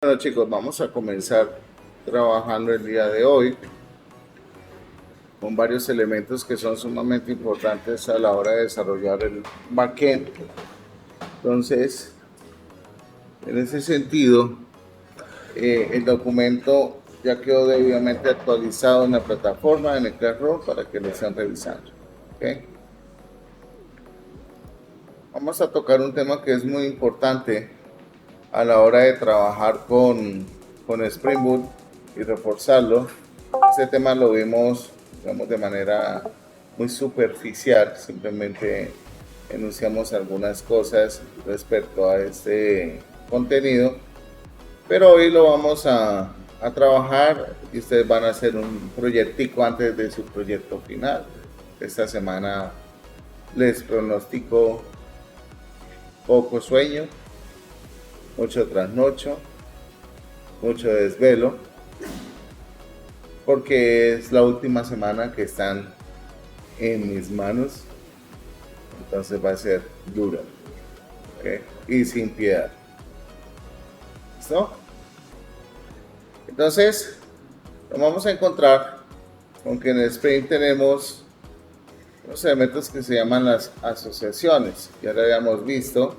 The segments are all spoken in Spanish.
Bueno chicos, vamos a comenzar trabajando el día de hoy con varios elementos que son sumamente importantes a la hora de desarrollar el backend. Entonces, en ese sentido, el documento ya quedó debidamente actualizado en la plataforma, en el Classroom, para que lo estén revisando. ¿Okay? Vamos a tocar un tema que es muy importante a la hora de trabajar con Spring Boot y reforzarlo. Este tema lo vimos, digamos, de manera muy superficial, simplemente enunciamos algunas cosas respecto a este contenido, pero hoy lo vamos a trabajar y ustedes van a hacer un proyectico antes de su proyecto final. Esta semana les pronostico poco sueño, mucho trasnocho, mucho desvelo, porque es la última semana que están en mis manos, entonces va a ser dura, ¿okay? Y sin piedad. ¿Listo? Entonces, nos vamos a encontrar con que en el Sprint tenemos unos elementos que se llaman las asociaciones. Ya lo habíamos visto,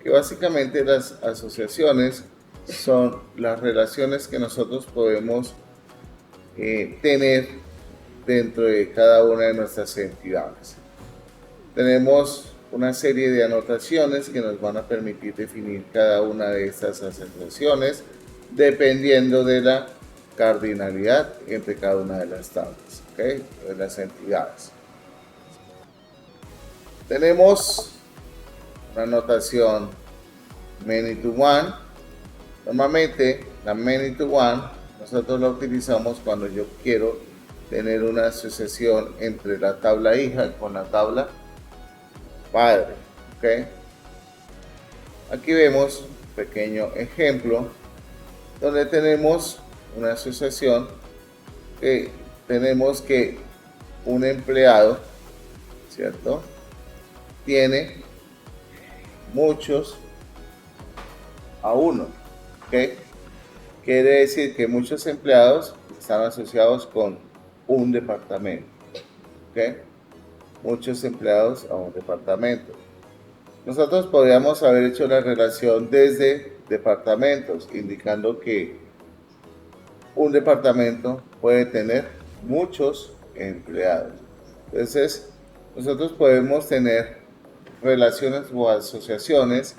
que básicamente las asociaciones son las relaciones que nosotros podemos tener dentro de cada una de nuestras entidades. Tenemos una serie de anotaciones que nos van a permitir definir cada una de estas asociaciones dependiendo de la cardinalidad entre cada una de las tablas, ¿okay? De las entidades. Tenemos una notación many to one. Normalmente la many to one nosotros la utilizamos cuando yo quiero tener una asociación entre la tabla hija con la tabla padre. ¿Okay? Aquí vemos un pequeño ejemplo donde tenemos una asociación que tenemos que un empleado, ¿cierto?, tiene muchos a uno. ¿Okay? Quiere decir que muchos empleados están asociados con un departamento. ¿Okay? Muchos empleados a un departamento. Nosotros podríamos haber hecho la relación desde departamentos, indicando que un departamento puede tener muchos empleados. Entonces, nosotros podemos tener relaciones o asociaciones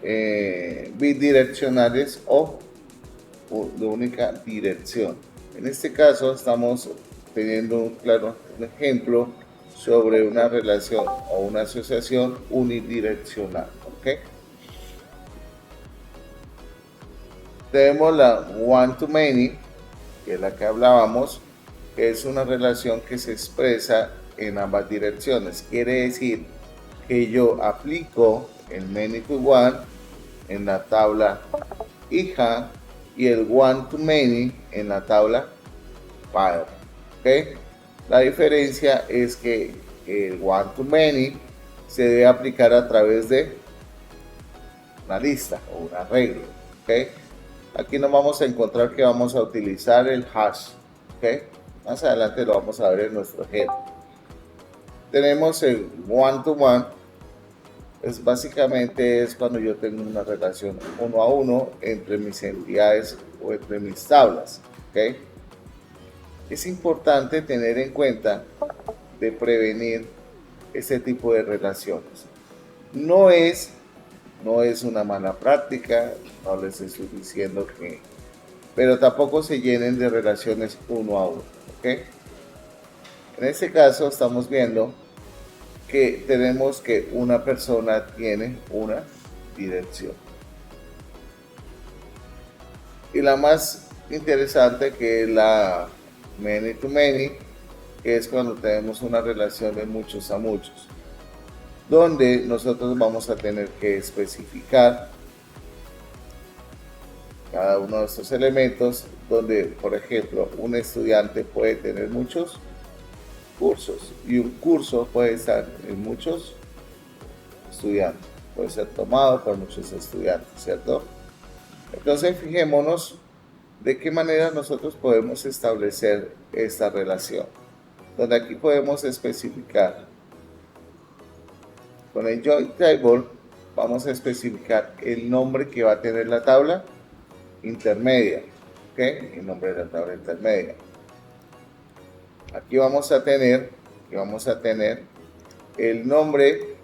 bidireccionales o de única dirección. En este caso estamos teniendo un claro ejemplo sobre una relación o una asociación unidireccional. ¿Okay? Tenemos la one-to-many, que es la que hablábamos, que es una relación que se expresa en ambas direcciones. Quiere decir que yo aplico el many-to-one en la tabla hija y el one-to-many en la tabla padre. ¿Okay? La diferencia es que el one-to-many se debe aplicar a través de una lista o un arreglo. ¿Okay? Aquí nos vamos a encontrar que vamos a utilizar el hash. ¿Okay? Más adelante lo vamos a ver en nuestro ejemplo. Tenemos el one-to-one. Pues básicamente es cuando yo tengo una relación uno a uno entre mis entidades o entre mis tablas. ¿Okay? Es importante tener en cuenta de prevenir este tipo de relaciones. No es una mala práctica, no les estoy diciendo que, pero tampoco se llenen de relaciones uno a uno. ¿Okay? En este caso estamos viendo que tenemos que una persona tiene una dirección. Y la más interesante, que es la many to many, que es cuando tenemos una relación de muchos a muchos, donde nosotros vamos a tener que especificar cada uno de estos elementos, donde por ejemplo un estudiante puede tener muchos cursos y un curso puede estar en muchos estudiantes, puede ser tomado por muchos estudiantes, ¿cierto? Entonces fijémonos de qué manera nosotros podemos establecer esta relación, donde aquí podemos especificar con el join table. Vamos a especificar el nombre que va a tener la tabla intermedia, ¿ok? El nombre de la tabla intermedia. Aquí vamos a tener el nombre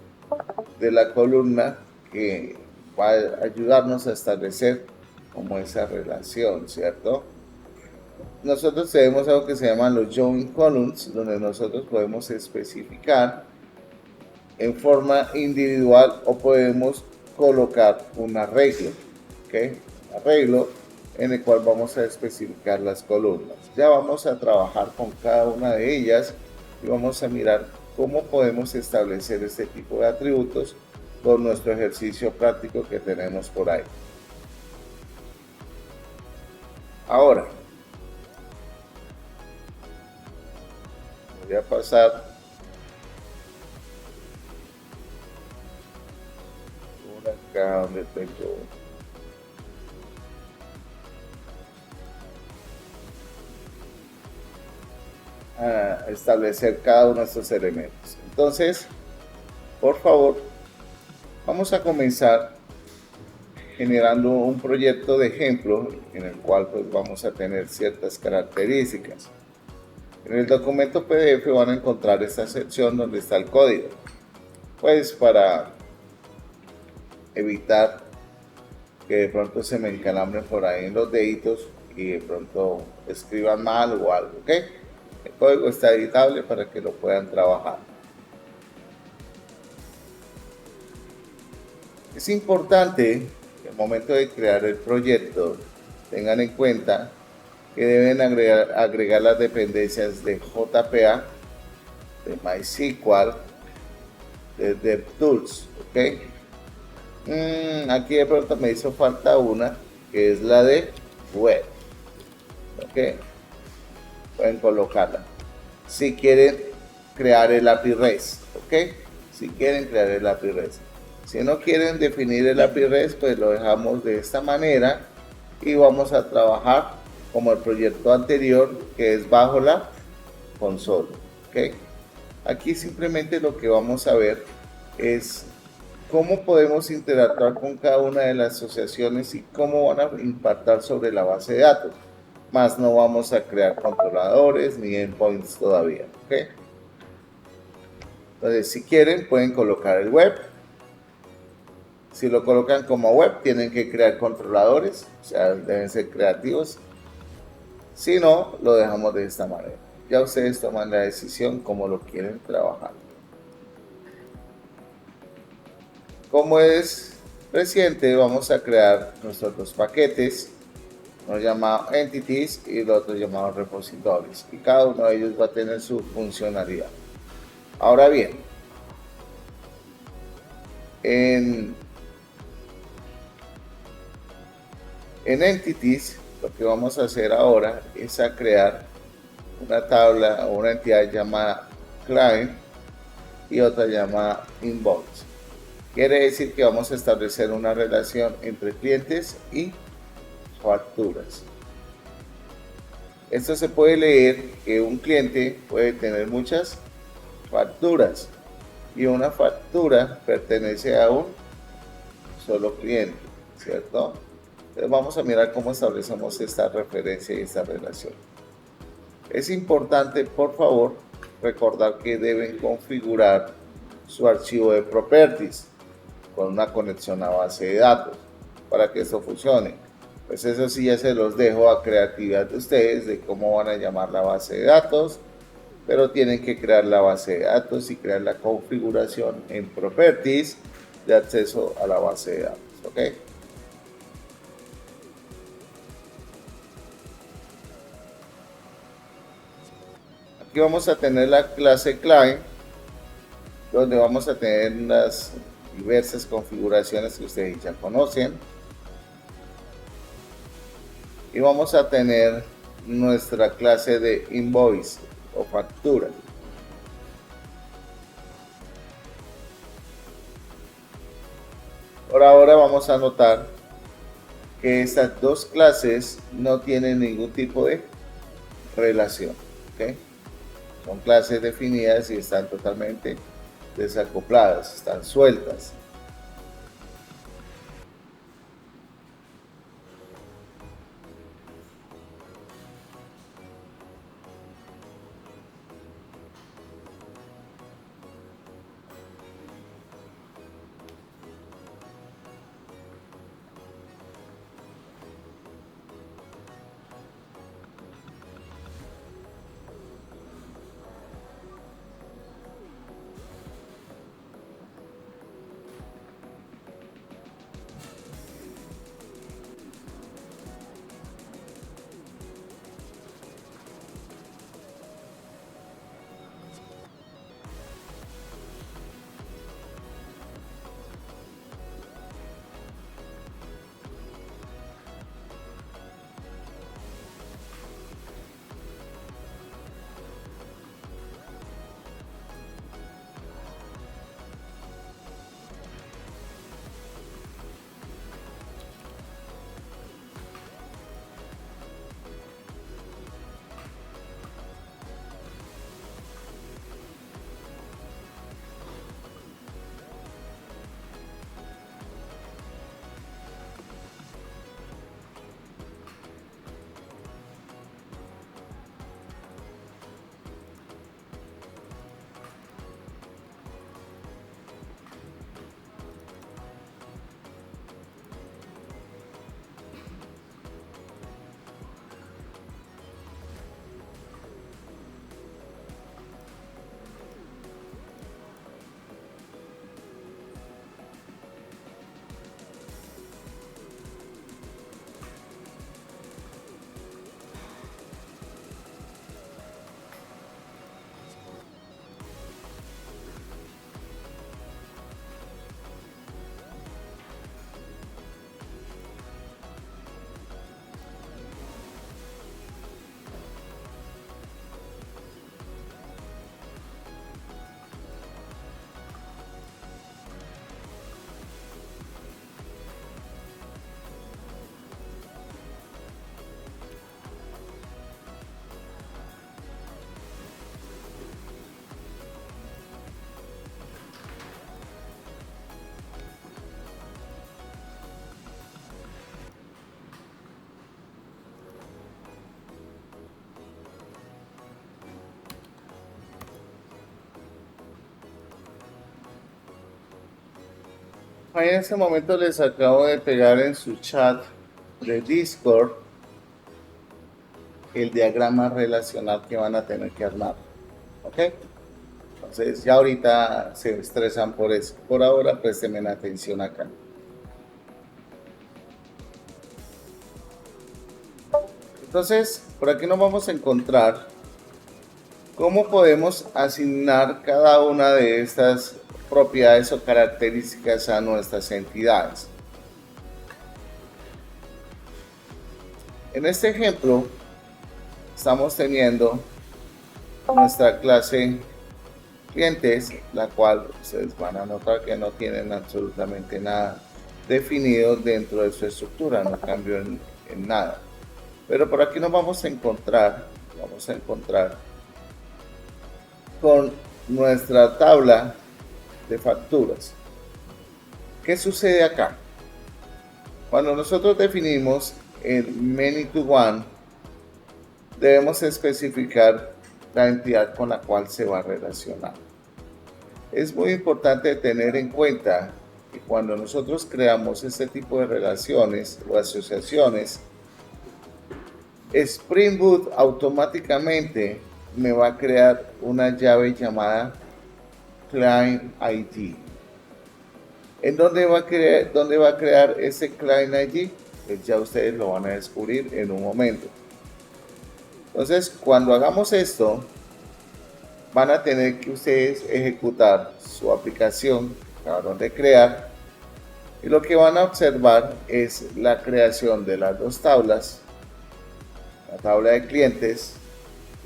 de la columna que va a ayudarnos a establecer como esa relación, ¿cierto? Nosotros tenemos algo que se llama los join columns, donde nosotros podemos especificar en forma individual o podemos colocar un arreglo, ¿ok? Arreglo en el cual vamos a especificar las columnas. Ya vamos a trabajar con cada una de ellas y vamos a mirar cómo podemos establecer este tipo de atributos con nuestro ejercicio práctico que tenemos por ahí. Ahora, voy a pasar por acá donde tengo a establecer cada uno de estos elementos. Entonces, por favor, vamos a comenzar generando un proyecto de ejemplo en el cual pues vamos a tener ciertas características. En el documento PDF van a encontrar esta sección donde está el código, pues para evitar que de pronto se me encalambren por ahí en los deditos y de pronto escriban mal o algo, ¿ok? El código está editable para que lo puedan trabajar. Es importante que al momento de crear el proyecto tengan en cuenta que deben agregar las dependencias de JPA, de MySQL, de DevTools, ¿ok? Aquí de pronto me hizo falta una, que es la de web, ¿ok? Pueden colocarla. Si quieren crear el API REST, ¿ok? Si quieren crear el API REST. Si no quieren definir el API REST, pues lo dejamos de esta manera y vamos a trabajar como el proyecto anterior, que es bajo la consola, ¿ok? Aquí simplemente lo que vamos a ver es cómo podemos interactuar con cada una de las asociaciones y cómo van a impactar sobre la base de datos. Más no vamos a crear controladores ni endpoints todavía, ¿ok? Entonces, si quieren, pueden colocar el web. Si lo colocan como web, tienen que crear controladores, o sea, deben ser creativos. Si no, lo dejamos de esta manera. Ya ustedes toman la decisión cómo lo quieren trabajar. Como es reciente, vamos a crear nuestros dos paquetes, uno llamado entities y el otro llamado repositories, y cada uno de ellos va a tener su funcionalidad. Ahora bien, en entities lo que vamos a hacer ahora es a crear una tabla o una entidad llamada client y otra llamada inbox. Quiere decir que vamos a establecer una relación entre clientes y facturas. Esto se puede leer que un cliente puede tener muchas facturas y una factura pertenece a un solo cliente, ¿cierto? Entonces vamos a mirar cómo establecemos esta referencia y esta relación. Es importante, por favor, recordar que deben configurar su archivo de properties con una conexión a base de datos para que esto funcione. Pues eso sí, ya se los dejo a creatividad de ustedes de cómo van a llamar la base de datos, pero tienen que crear la base de datos y crear la configuración en properties de acceso a la base de datos, ¿ok? Aquí vamos a tener la clase client, donde vamos a tener las diversas configuraciones que ustedes ya conocen. Y vamos a tener nuestra clase de invoice o factura. Por ahora vamos a notar que estas dos clases no tienen ningún tipo de relación. ¿Ok? Son clases definidas y están totalmente desacopladas, están sueltas. Ahí en este momento les acabo de pegar en su chat de Discord el diagrama relacional que van a tener que armar. ¿Ok? Entonces ya ahorita se estresan por eso. Por ahora préstenme atención acá. Entonces, por aquí nos vamos a encontrar cómo podemos asignar cada una de estas propiedades o características a nuestras entidades. En este ejemplo, estamos teniendo nuestra clase clientes, la cual ustedes van a notar que no tienen absolutamente nada definido dentro de su estructura, no cambió en nada. Pero por aquí nos vamos a encontrar con nuestra tabla de facturas. ¿Qué sucede acá? Cuando nosotros definimos el many to one, debemos especificar la entidad con la cual se va a relacionar. Es muy importante tener en cuenta que cuando nosotros creamos este tipo de relaciones o asociaciones, Spring Boot automáticamente me va a crear una llave llamada Client ID. ¿En dónde va a crear ese Client ID? Pues ya ustedes lo van a descubrir en un momento. Entonces, cuando hagamos esto, van a tener que ustedes ejecutar su aplicación que acabaron de crear, y lo que van a observar es la creación de las dos tablas, la tabla de clientes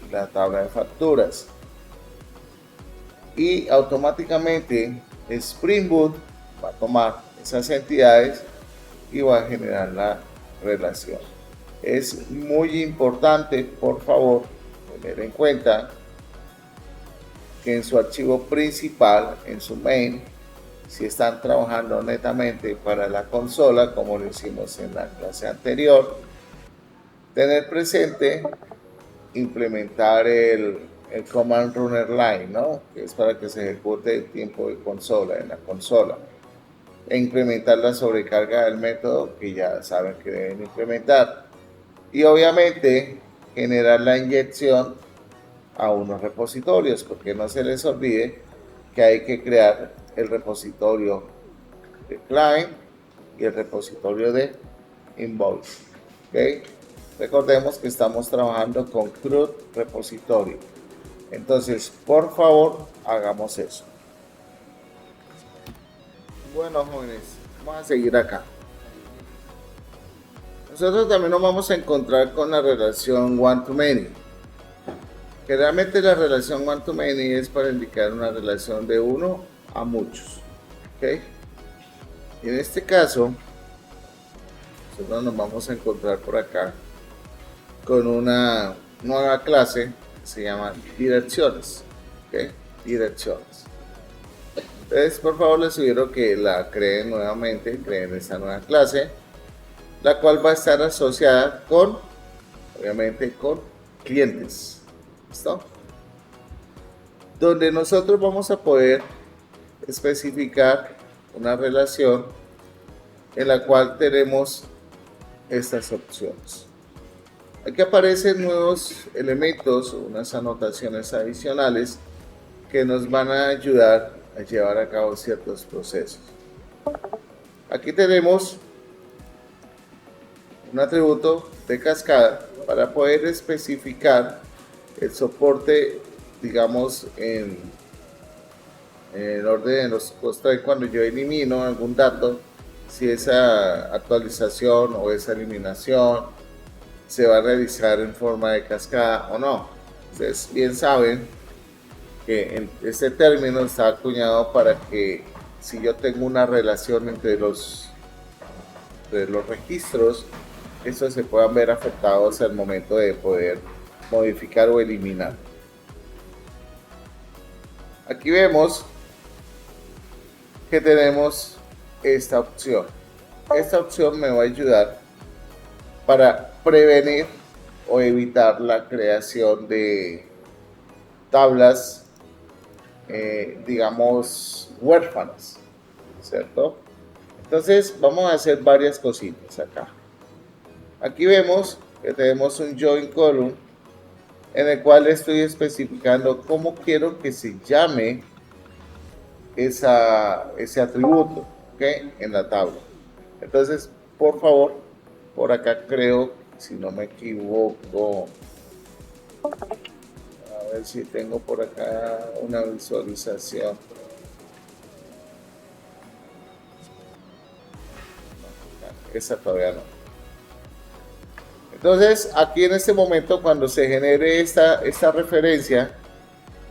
y la tabla de facturas, y automáticamente Spring Boot va a tomar esas entidades y va a generar relación. Es muy importante, por favor, tener en cuenta que en su archivo principal, en su main, si están trabajando netamente para la consola, como lo hicimos en la clase anterior, tener presente implementar el command runner line, ¿no? Que es para que se ejecute el tiempo de consola en la consola, e implementar la sobrecarga del método que ya saben que deben implementar, y obviamente generar la inyección a unos repositorios, porque no se les olvide que hay que crear el repositorio de client y el repositorio de invoice. ¿Okay? Recordemos que estamos trabajando con CRUD repositorio. Entonces, por favor, hagamos eso. Bueno, jóvenes, vamos a seguir acá. Nosotros también nos vamos a encontrar con la relación one-to-many. Generalmente la relación one-to-many es para indicar una relación de uno a muchos. ¿Okay? Y en este caso, nosotros nos vamos a encontrar por acá con una nueva clase que se llama direcciones. ¿Okay? Direcciones. Entonces, por favor, les sugiero que la creen nuevamente, creen esta nueva clase, la cual va a estar asociada con, obviamente, con clientes. ¿Listo? Donde nosotros vamos a poder especificar una relación en la cual tenemos estas opciones. Aquí aparecen nuevos elementos, unas anotaciones adicionales que nos van a ayudar a llevar a cabo ciertos procesos. Aquí tenemos un atributo de cascada para poder especificar el soporte, digamos, en el orden de los costos. Cuando yo elimino algún dato, si esa actualización o esa eliminación se va a realizar en forma de cascada o no. Ustedes bien saben que este término está acuñado para que si yo tengo una relación entre los registros, estos se puedan ver afectados al momento de poder modificar o eliminar. Aquí vemos que tenemos esta opción. Esta opción me va a ayudar para prevenir o evitar la creación de tablas, digamos, huérfanas, ¿cierto? Entonces vamos a hacer varias cositas acá. Aquí vemos que tenemos un join column en el cual estoy especificando cómo quiero que se llame ese atributo, ¿okay? En la tabla. Entonces, por favor, por acá creo, si no me equivoco, a ver si tengo por acá una visualización. Esa todavía no. Entonces, aquí en este momento, cuando se genere esta referencia,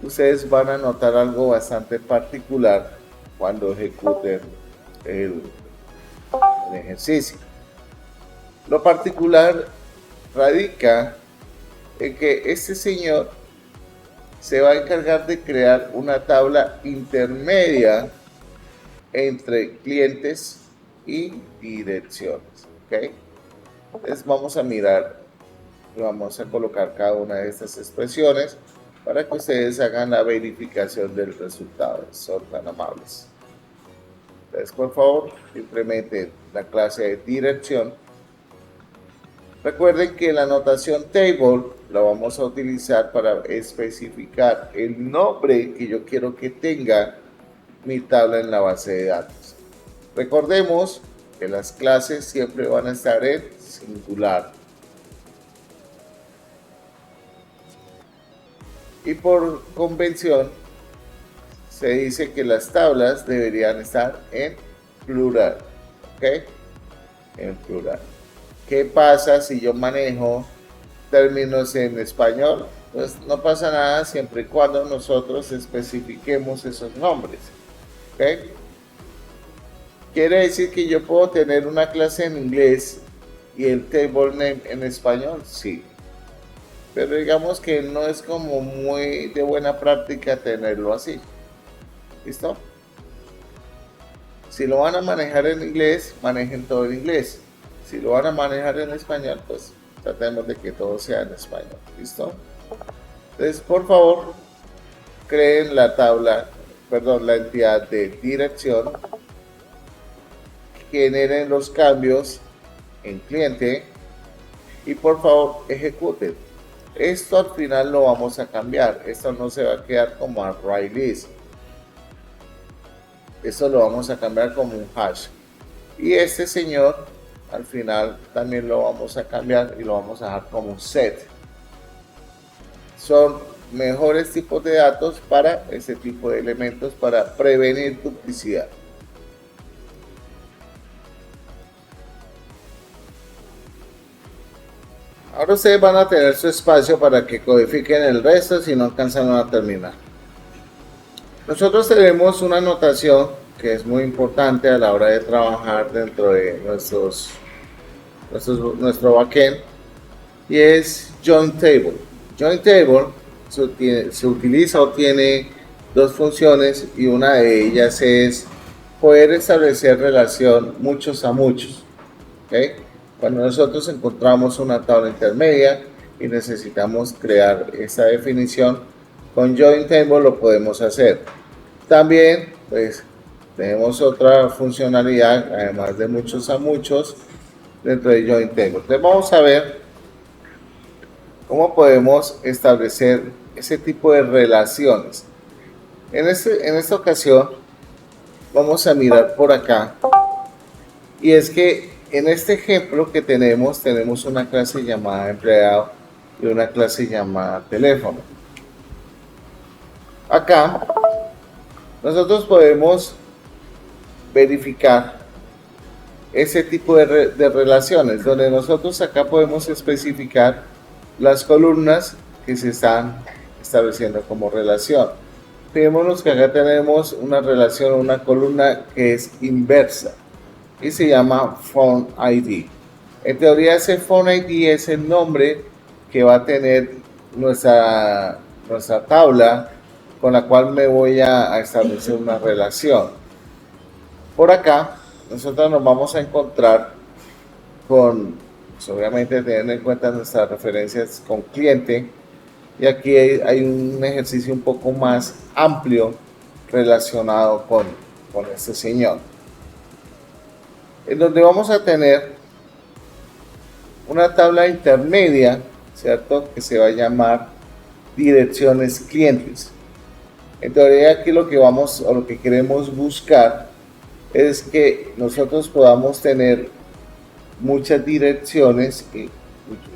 ustedes van a notar algo bastante particular cuando ejecuten el ejercicio. Lo particular radica en que este señor se va a encargar de crear una tabla intermedia entre clientes y direcciones. ¿Okay? Entonces vamos a mirar y vamos a colocar cada una de estas expresiones para que ustedes hagan la verificación del resultado. Son tan amables. Entonces, por favor, implementen la clase de dirección. Recuerden que la notación table la vamos a utilizar para especificar el nombre que yo quiero que tenga mi tabla en la base de datos. Recordemos que las clases siempre van a estar en singular. Y por convención se dice que las tablas deberían estar en plural. ¿Ok? En plural. ¿Qué pasa si yo manejo términos en español? Pues no pasa nada siempre y cuando nosotros especifiquemos esos nombres. ¿Ok? Quiere decir que yo puedo tener una clase en inglés Y el table name en español, sí. Pero digamos que no es como muy de buena práctica tenerlo así. ¿Listo? Si lo van a manejar en inglés, manejen todo en inglés. Si lo van a manejar en español, pues tratemos de que todo sea en español. ¿Listo? Entonces, por favor, creen la tabla, perdón, la entidad de dirección, generen los cambios en cliente y por favor ejecuten. Esto al final lo vamos a cambiar. Esto no se va a quedar como array list. Esto lo vamos a cambiar como un hash. Y este señor al final también lo vamos a cambiar y lo vamos a dejar como un set. Son mejores tipos de datos para este tipo de elementos para prevenir duplicidad. Ahora ustedes van a tener su espacio para que codifiquen el resto si no alcanzan a terminar. Nosotros tenemos una notación que es muy importante a la hora de trabajar dentro de nuestro backend y es join table. Join table se utiliza o tiene dos funciones y una de ellas es poder establecer relación muchos a muchos. ¿Okay? Cuando nosotros encontramos una tabla intermedia y necesitamos crear esta definición, con join table lo podemos hacer. También pues tenemos otra funcionalidad, además de muchos a muchos, dentro de join table. Entonces vamos a ver cómo podemos establecer ese tipo de relaciones. En esta ocasión vamos a mirar por acá y es que en este ejemplo que tenemos una clase llamada empleado y una clase llamada teléfono. Acá nosotros podemos verificar ese tipo de relaciones donde nosotros acá podemos especificar las columnas que se están estableciendo como relación. Fijémonos que acá tenemos una relación, una columna que es inversa y se llama phone ID. En teoría ese phone ID es el nombre que va a tener nuestra tabla con la cual me voy a establecer una relación. Por acá nosotros nos vamos a encontrar con, pues obviamente teniendo en cuenta nuestras referencias con cliente, y aquí hay un ejercicio un poco más amplio relacionado con este señor, en donde vamos a tener una tabla intermedia, ¿cierto? Que se va a llamar direcciones clientes. En teoría aquí lo que queremos buscar es que nosotros podamos tener muchas direcciones, y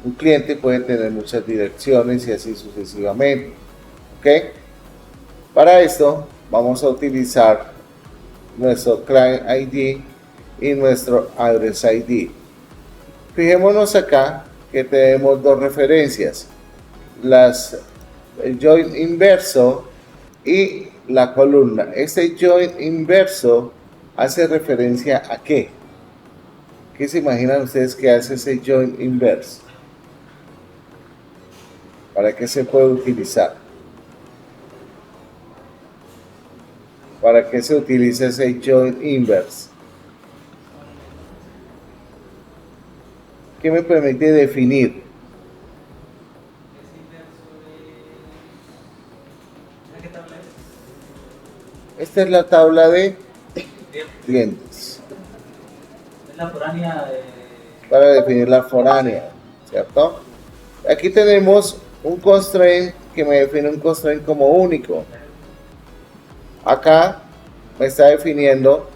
un cliente puede tener muchas direcciones y así sucesivamente. ¿Ok? Para esto vamos a utilizar nuestro client ID y nuestro address ID. Fijémonos acá que tenemos dos referencias, el join inverso y la columna. Este join inverso hace referencia a qué. ¿Qué se imaginan ustedes que hace ese join inverse? ¿Para qué se puede utilizar? ¿Para qué se utiliza ese join inverse? ¿Qué me permite definir? Esta es la tabla de clientes. Es la foránea para definir la foránea, ¿cierto? Aquí tenemos un constraint que me define un constraint como único. Acá me está definiendo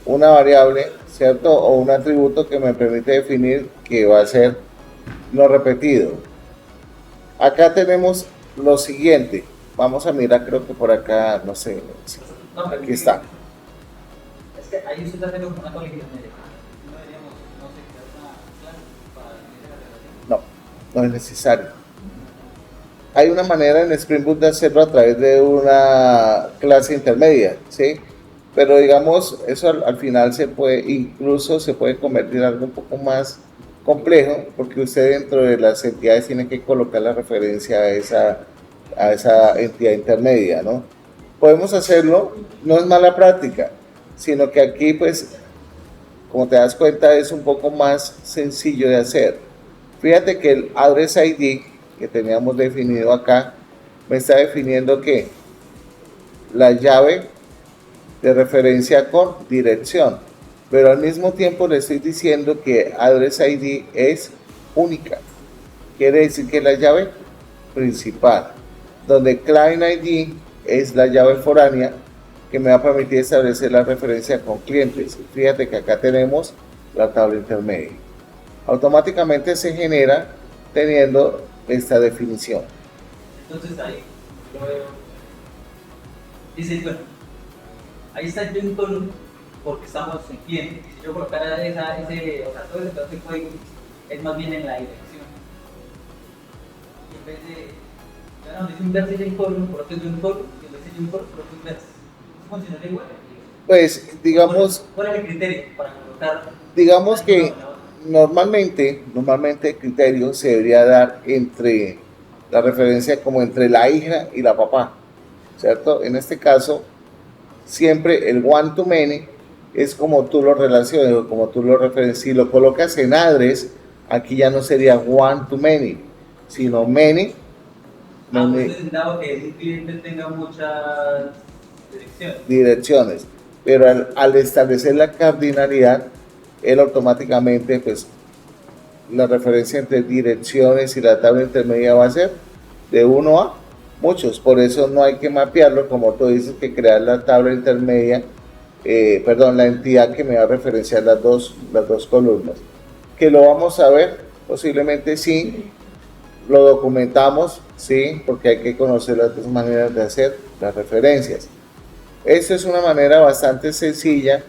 una variable, ¿cierto? O un atributo que me permite definir que va a ser no repetido. Acá tenemos lo siguiente. Vamos a mirar, creo que por acá, no sé. Aquí está. Es que ahí usted está haciendo como una colección de... No deberíamos, no sé, crear una clase para definir la relación. No es necesario. Hay una manera en Spring Boot de hacerlo a través de una clase intermedia, ¿sí? Pero digamos, eso al final incluso se puede convertir en algo un poco más complejo porque usted dentro de las entidades tiene que colocar la referencia a esa entidad intermedia, ¿no? Podemos hacerlo, no es mala práctica, sino que aquí pues, como te das cuenta, es un poco más sencillo de hacer. Fíjate que el address ID que teníamos definido acá me está definiendo que la llave de referencia con dirección, pero al mismo tiempo le estoy diciendo que address ID es única. Quiere decir que es la llave principal, donde client ID es la llave foránea que me va a permitir establecer la referencia con clientes. Fíjate que acá tenemos la tabla intermedia. Automáticamente se genera teniendo esta definición. Entonces ahí yo veo, dice, bueno, ahí está el un column porque estamos en cliente. Si yo colocara o sea, todo ese pedazo de código es más bien en la dirección. Y en vez de, ya no dice un verse en column, por otro es un column, y en vez de un column, por otro es verse. ¿Funcionaría igual? Pues digamos, ¿Cuál es el criterio para colocar? digamos que normalmente el criterio se debería dar entre la referencia como entre la hija y la papá, ¿cierto? En este caso, siempre el one to many es como tú lo relaciones o como tú lo referencias. Si lo colocas en address, aquí ya no sería one to many, sino many. Pues dado que un cliente tenga muchas direcciones. Pero al establecer la cardinalidad, él automáticamente, pues, la referencia entre direcciones y la tabla intermedia va a ser de 1 a muchos. Por eso no hay que mapearlo, como tú dices, que crear la tabla intermedia, la entidad que me va a referenciar las dos columnas. Que lo vamos a ver, posiblemente sí, lo documentamos, sí, porque hay que conocer las dos maneras de hacer las referencias. Esto es una manera bastante sencilla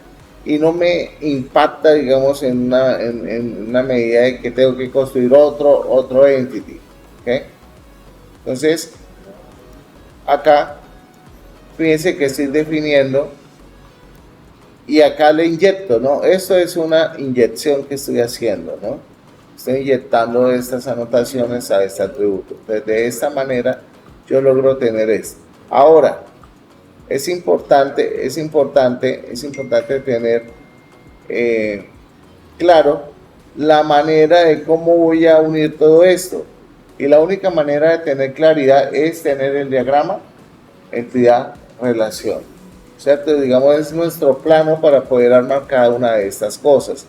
y no me impacta, digamos, en una medida de que tengo que construir otro entity. ¿Okay? Entonces, acá, fíjense que estoy definiendo y acá le inyecto, ¿no? Esto es una inyección que estoy haciendo, ¿no? Estoy inyectando estas anotaciones a este atributo. Entonces, de esta manera, yo logro tener esto. Ahora, es importante tener claro la manera de cómo voy a unir todo esto. Y la única manera de tener claridad es tener el diagrama entidad-relación. ¿Cierto? Digamos, es nuestro plano para poder armar cada una de estas cosas.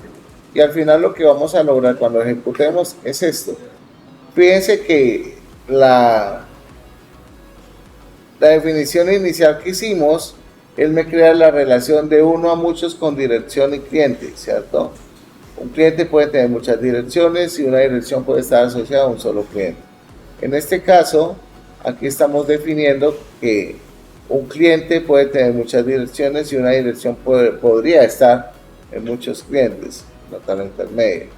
Y al final lo que vamos a lograr cuando ejecutemos es esto. Fíjense que la definición inicial que hicimos, él me crea la relación de 1 a muchos con dirección y cliente, ¿cierto? Un cliente puede tener muchas direcciones y una dirección puede estar asociada a un solo cliente. En este caso, aquí estamos definiendo que un cliente puede tener muchas direcciones y una dirección podría estar en muchos clientes, la tabla intermedia.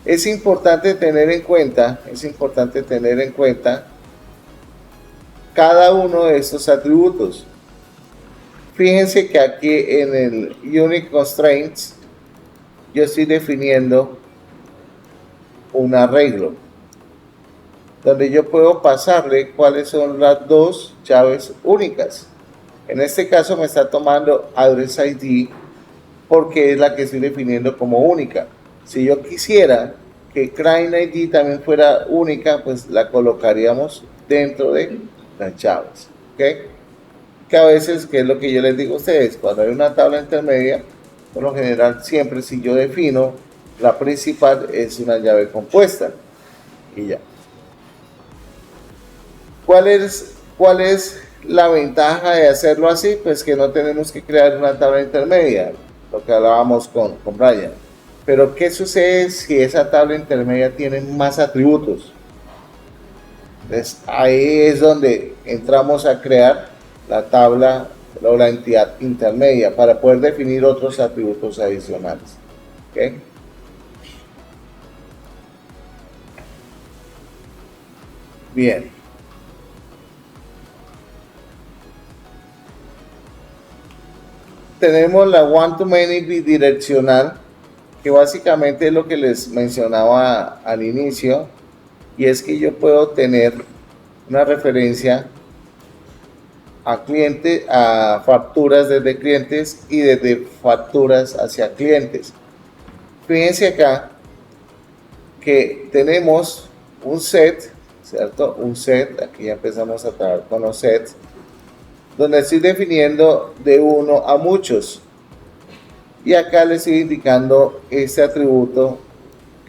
Es importante tener en cuenta cada uno de estos atributos. Fíjense que aquí en el Unique Constraints yo estoy definiendo un arreglo donde yo puedo pasarle cuáles son las dos llaves únicas. En este caso me está tomando address ID porque es la que estoy definiendo como única. Si yo quisiera que client ID también fuera única, pues la colocaríamos dentro de las llaves. ¿Okay? Que a veces, que es lo que yo les digo a ustedes, cuando hay una tabla intermedia, por lo general siempre si yo defino la principal es una llave compuesta y ya. ¿Cuál es la ventaja de hacerlo así? Pues que no tenemos que crear una tabla intermedia, lo que hablábamos con Brian. Pero ¿qué sucede si esa tabla intermedia tiene más atributos? Entonces ahí es donde entramos a crear la tabla o la entidad intermedia para poder definir otros atributos adicionales. ¿Okay? Bien. Tenemos la one-to-many bidireccional, que básicamente es lo que les mencionaba al inicio, y es que yo puedo tener una referencia a cliente, a facturas desde clientes y desde facturas hacia clientes. Fíjense acá que tenemos un set, ¿cierto? Un set, aquí ya empezamos a trabajar con los sets, donde estoy definiendo de uno a muchos. Y acá les estoy indicando este atributo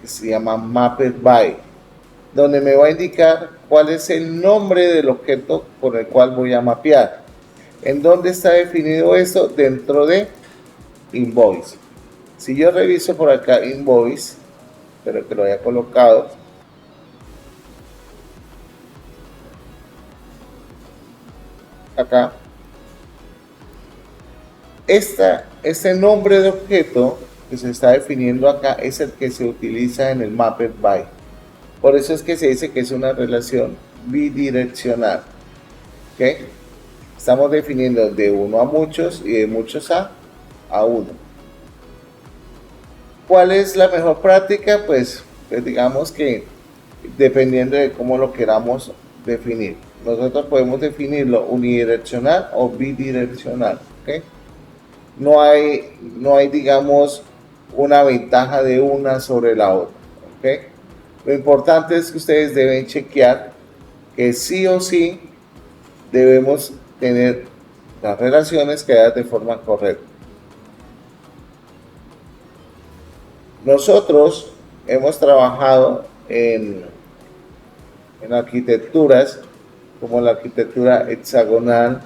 que se llama Mapped By, donde me va a indicar cuál es el nombre del objeto con el cual voy a mapear. ¿En dónde está definido esto? Dentro de Invoice. Si yo reviso por acá Invoice, espero que lo haya colocado. Acá. Este nombre de objeto que se está definiendo acá es el que se utiliza en el Mapped By. Por eso es que se dice que es una relación bidireccional. ¿Okay? Estamos definiendo de uno a muchos y de muchos a uno. ¿Cuál es la mejor práctica? Pues digamos que dependiendo de cómo lo queramos definir. Nosotros podemos definirlo unidireccional o bidireccional. ¿Okay? No hay, digamos, una ventaja de una sobre la otra. ¿Okay? Lo importante es que ustedes deben chequear que sí o sí debemos tener las relaciones creadas de forma correcta. Nosotros hemos trabajado en arquitecturas como la arquitectura hexagonal,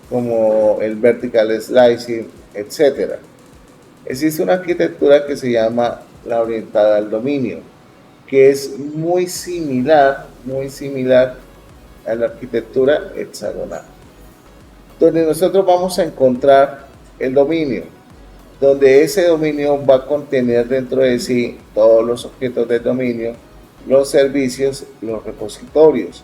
como el vertical slicing, etc. Existe una arquitectura que se llama la orientada al dominio, que es muy similar a la arquitectura hexagonal, donde nosotros vamos a encontrar el dominio, donde ese dominio va a contener dentro de sí todos los objetos del dominio, los servicios, los repositorios.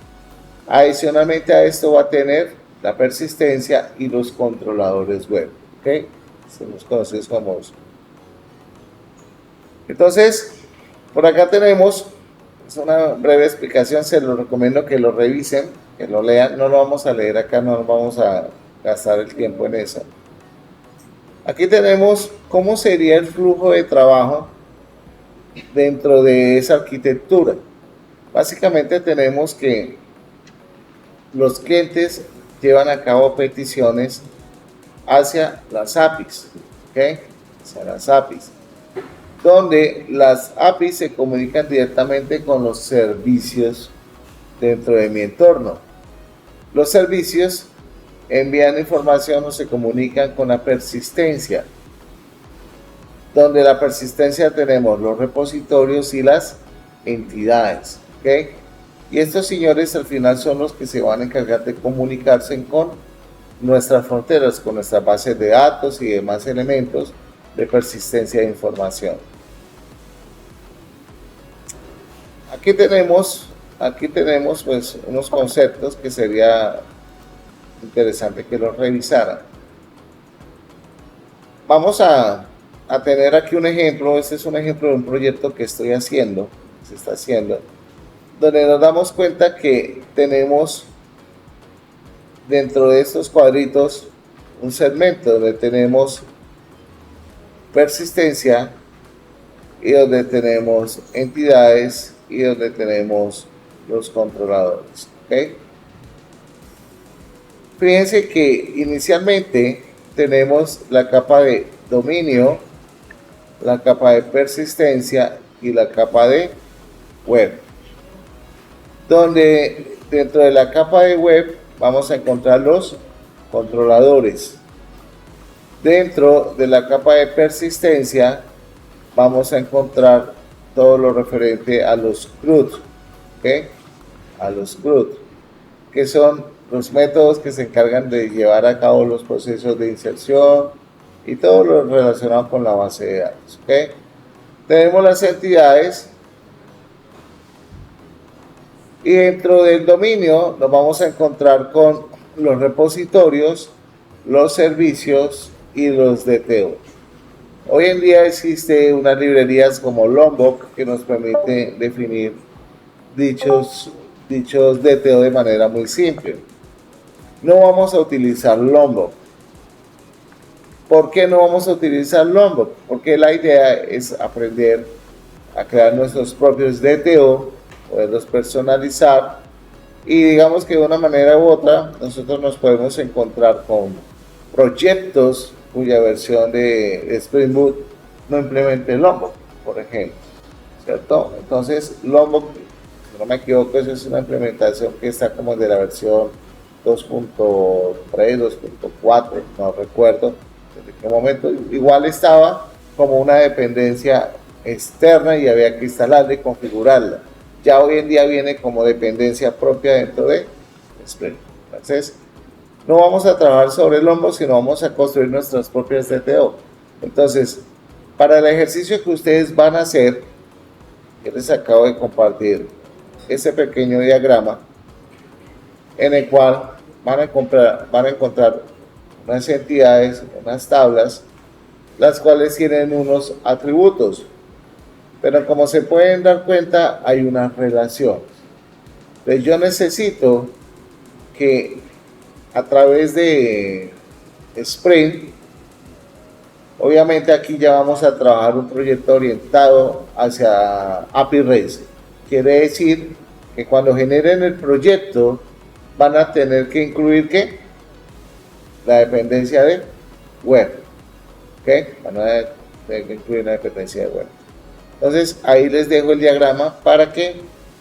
Adicionalmente a esto va a tener la persistencia y los controladores web. ¿Okay? Los conocidos como uso. Entonces, por acá tenemos, es una breve explicación, se los recomiendo que lo revisen, que lo lean, no lo vamos a leer acá, no nos vamos a gastar el tiempo en eso. Aquí tenemos cómo sería el flujo de trabajo dentro de esa arquitectura. Básicamente tenemos que los clientes llevan a cabo peticiones hacia las APIs, ¿okay? Hacia las APIs, donde las APIs se comunican directamente con los servicios dentro de mi entorno. Los servicios envían información o se comunican con la persistencia, donde la persistencia tenemos los repositorios y las entidades, ¿okay? Y estos señores al final son los que se van a encargar de comunicarse con nuestras fronteras, con nuestras bases de datos y demás elementos de persistencia de información. Aquí tenemos pues unos conceptos que sería interesante que los revisaran. Vamos a tener aquí un ejemplo. Este es un ejemplo de un proyecto que estoy haciendo, se está haciendo, donde nos damos cuenta que tenemos dentro de estos cuadritos un segmento donde tenemos persistencia y donde tenemos entidades y donde tenemos los controladores. ¿Okay? Fíjense que inicialmente tenemos la capa de dominio, la capa de persistencia y la capa de web, donde dentro de la capa de web vamos a encontrar los controladores. Dentro de la capa de persistencia vamos a encontrar todo lo referente a los CRUD, ¿okay? A los CRUD, que son los métodos que se encargan de llevar a cabo los procesos de inserción y todo lo relacionado con la base de datos. ¿Okay? Tenemos las entidades y dentro del dominio nos vamos a encontrar con los repositorios, los servicios y los DTO. Hoy en día existe unas librerías como Lombok que nos permite definir dichos, dichos DTO de manera muy simple. No vamos a utilizar Lombok. ¿Por qué no vamos a utilizar Lombok? Porque la idea es aprender a crear nuestros propios DTO, poderlos personalizar y digamos que de una manera u otra nosotros nos podemos encontrar con proyectos cuya versión de Spring Boot no implemente Lombok, por ejemplo, ¿cierto? Entonces Lombok, si no me equivoco, eso es una implementación que está como de la versión 2.3, 2.4, no recuerdo desde qué momento. Igual estaba como una dependencia externa y había que instalarla y configurarla. Ya hoy en día viene como dependencia propia dentro de Spring. Entonces, no vamos a trabajar sobre el Lombok, sino vamos a construir nuestras propias DTO. Entonces, para el ejercicio que ustedes van a hacer, yo les acabo de compartir ese pequeño diagrama en el cual van a encontrar unas entidades, unas tablas, las cuales tienen unos atributos. Pero como se pueden dar cuenta, hay una relación. Entonces yo necesito que a través de Spring, obviamente aquí ya vamos a trabajar un proyecto orientado hacia API REST. Quiere decir que cuando generen el proyecto van a tener que incluir ¿qué? La dependencia de web. ¿Ok? Van a tener que incluir la dependencia de web. Entonces ahí les dejo el diagrama para que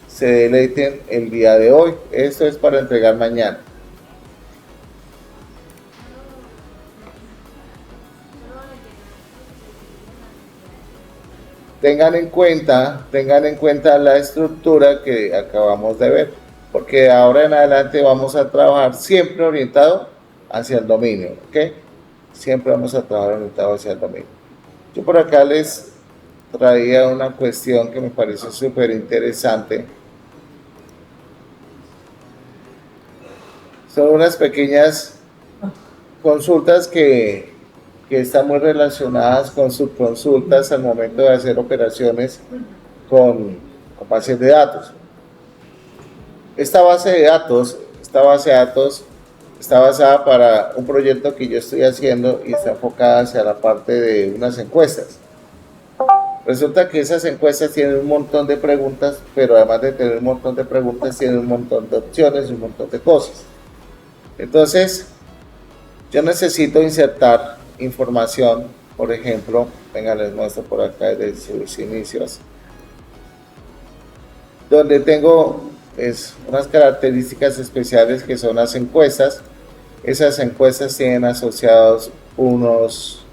se deleiten el día de hoy. Esto es para entregar mañana. Tengan en cuenta la estructura que acabamos de ver, porque de ahora en adelante vamos a trabajar siempre orientado hacia el dominio, ¿ok? Siempre vamos a trabajar orientado hacia el dominio. Yo por acá les traía una cuestión que me pareció súper interesante. Son unas pequeñas consultas que están muy relacionadas con subconsultas al momento de hacer operaciones con bases de datos. Esta base de datos está basada para un proyecto que yo estoy haciendo y está enfocada hacia la parte de unas encuestas. Resulta que esas encuestas tienen un montón de preguntas, pero además de tener un montón de preguntas, tienen un montón de opciones y un montón de cosas. Entonces, yo necesito insertar información, por ejemplo, venga, les muestro por acá desde sus inicios, donde tengo unas características especiales que son las encuestas. Esas encuestas tienen asociados unos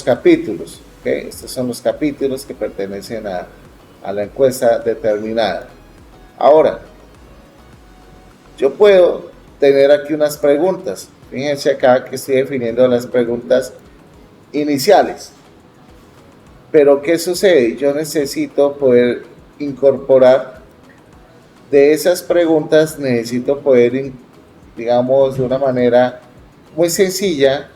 capítulos, ¿okay? Estos son los capítulos que pertenecen a la encuesta determinada. Ahora, yo puedo tener aquí unas preguntas. Fíjense acá que estoy definiendo las preguntas iniciales. Pero ¿qué sucede? Yo necesito poder incorporar de esas preguntas, necesito poder, digamos, de una manera muy sencilla,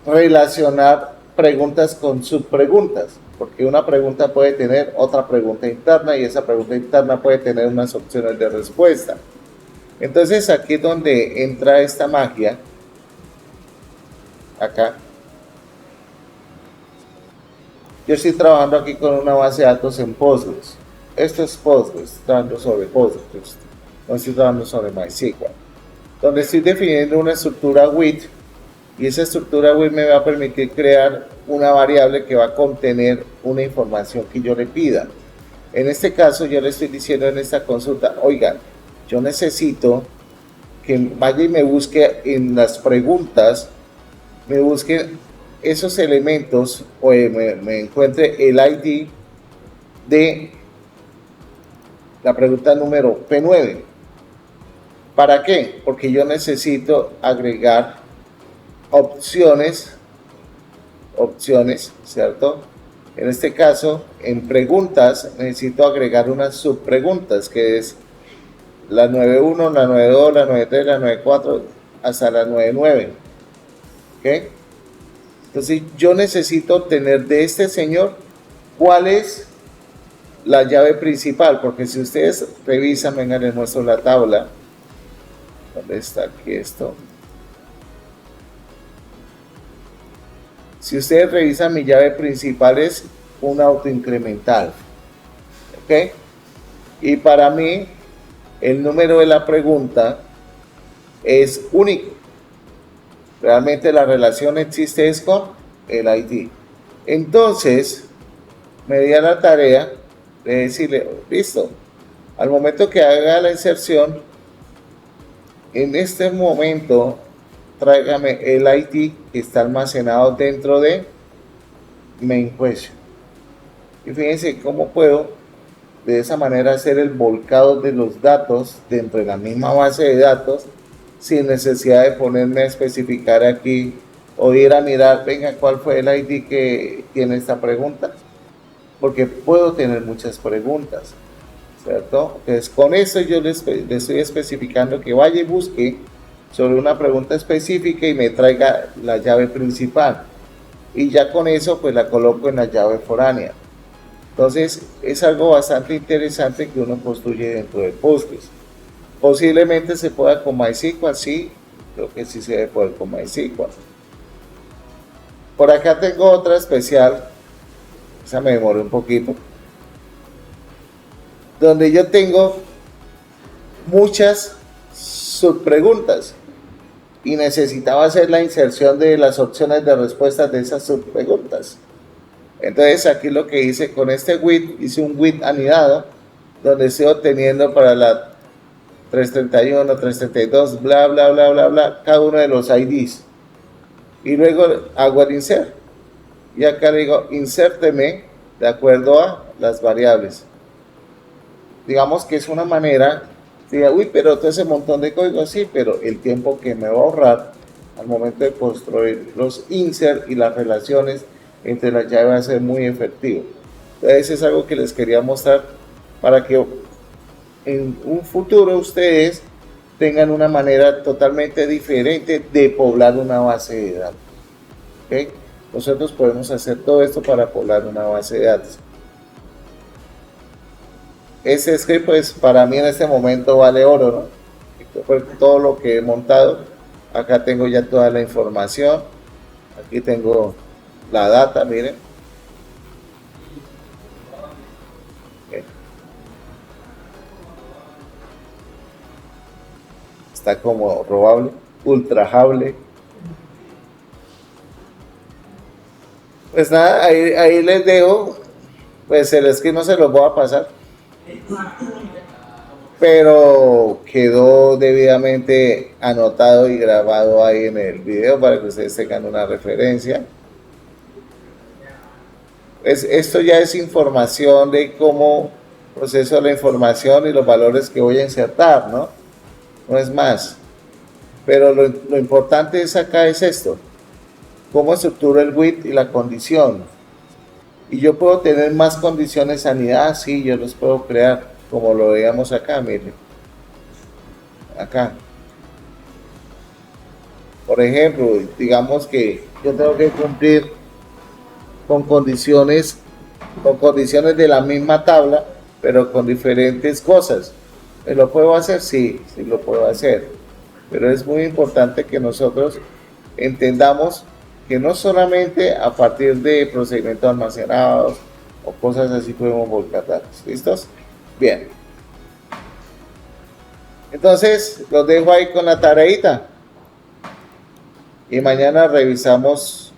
relacionar preguntas con subpreguntas, porque una pregunta puede tener otra pregunta interna y esa pregunta interna puede tener unas opciones de respuesta. Entonces aquí es donde entra esta magia, acá. Yo estoy trabajando aquí con una base de datos en Postgres. Esto es Postgres, estoy trabajando sobre Postgres, no estoy trabajando sobre MySQL, donde estoy definiendo una estructura with, y esa estructura with me va a permitir crear una variable que va a contener una información que yo le pida. En este caso yo le estoy diciendo en esta consulta, oigan, yo necesito que vaya y me busque en las preguntas, me busque esos elementos o me encuentre el ID de la pregunta número P9. ¿Para qué? Porque yo necesito agregar opciones, ¿cierto? En este caso, en preguntas, necesito agregar unas subpreguntas, que es la 9.1, la 9.2, la 9.3, la 9.4, hasta la 9.9. ¿Ok? Entonces yo necesito tener de este señor cuál es la llave principal, porque si ustedes revisan, vengan, les muestro la tabla. ¿Dónde está aquí esto? Si ustedes revisan, mi llave principal es un autoincremental. ¿Ok? Y para mí, el número de la pregunta es único. Realmente la relación existe es con el ID. Entonces, me di a la tarea de decirle, listo, al momento que haga la inserción, en este momento, tráigame el ID que está almacenado dentro de main question. Y fíjense cómo puedo de esa manera hacer el volcado de los datos dentro de la misma base de datos sin necesidad de ponerme a especificar aquí o ir a mirar, venga, cuál fue el ID que tiene esta pregunta, porque puedo tener muchas preguntas, ¿cierto? Entonces con eso yo le estoy especificando que vaya y busque sobre una pregunta específica y me traiga la llave principal, y ya con eso pues la coloco en la llave foránea. Entonces es algo bastante interesante que uno construye dentro de Postgres. Posiblemente se pueda con MySQL, sí, creo que sí se debe poder con MySQL. Por acá tengo otra especial, esa me demoré un poquito, donde yo tengo muchas subpreguntas y necesitaba hacer la inserción de las opciones de respuestas de esas subpreguntas. Entonces aquí lo que hice con este with, hice un with anidado, donde estoy obteniendo para la 331, 332, bla, bla, bla, bla, bla, cada uno de los IDs. Y luego hago el insert. Y acá le digo, insérteme de acuerdo a las variables. Digamos que es una manera, diga, uy, pero todo ese montón de código, sí, pero el tiempo que me va a ahorrar al momento de construir los insert y las relaciones entre las llaves va a ser muy efectivo. Entonces es algo que les quería mostrar para que en un futuro ustedes tengan una manera totalmente diferente de poblar una base de datos. ¿Okay? Nosotros podemos hacer todo esto para poblar una base de datos. Ese script pues para mí en este momento vale oro, ¿no? Fue todo lo que he montado. Acá tengo ya toda la información. Aquí tengo la data, miren. Okay. Está como robable, ultrajable. Pues nada, ahí les dejo. Pues el script no se los voy a pasar, pero quedó debidamente anotado y grabado ahí en el video para que ustedes tengan una referencia. Esto ya es información de cómo proceso la información y los valores que voy a insertar, ¿no? No es más. Pero lo importante es acá es esto. Cómo estructuro el with y la condición. Y yo puedo tener más condiciones sanidad, sí, yo los puedo crear, como lo veíamos acá, miren. Acá. Por ejemplo, digamos que yo tengo que cumplir con condiciones de la misma tabla, pero con diferentes cosas. ¿Lo puedo hacer? Sí, sí lo puedo hacer. Pero es muy importante que nosotros entendamos que no solamente a partir de procedimientos almacenados o cosas así podemos volcar datos. ¿Listos? Bien. Entonces, los dejo ahí con la tareita. Y mañana revisamos